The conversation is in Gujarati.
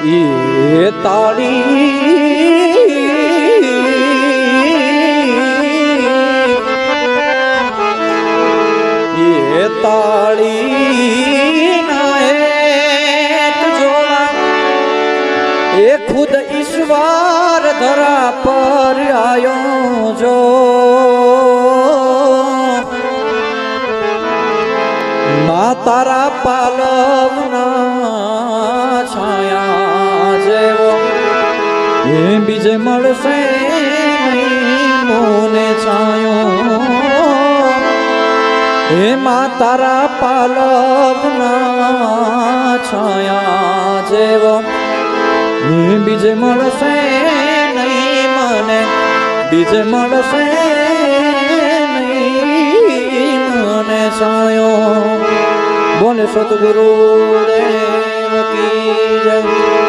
એ તાળી એ તાળી એ ખુદ ઈશ્વર ધરા પર આયો જો મા તારા પાલવના છાયા જેવો એ બીજે મળશે મોને છાયો હે મા તારા પાલવના છાયા જેવો બીજે મળશે નહીં મને બીજે મળશે નહીં મને છાયો બોલે સતગુરુ દેવ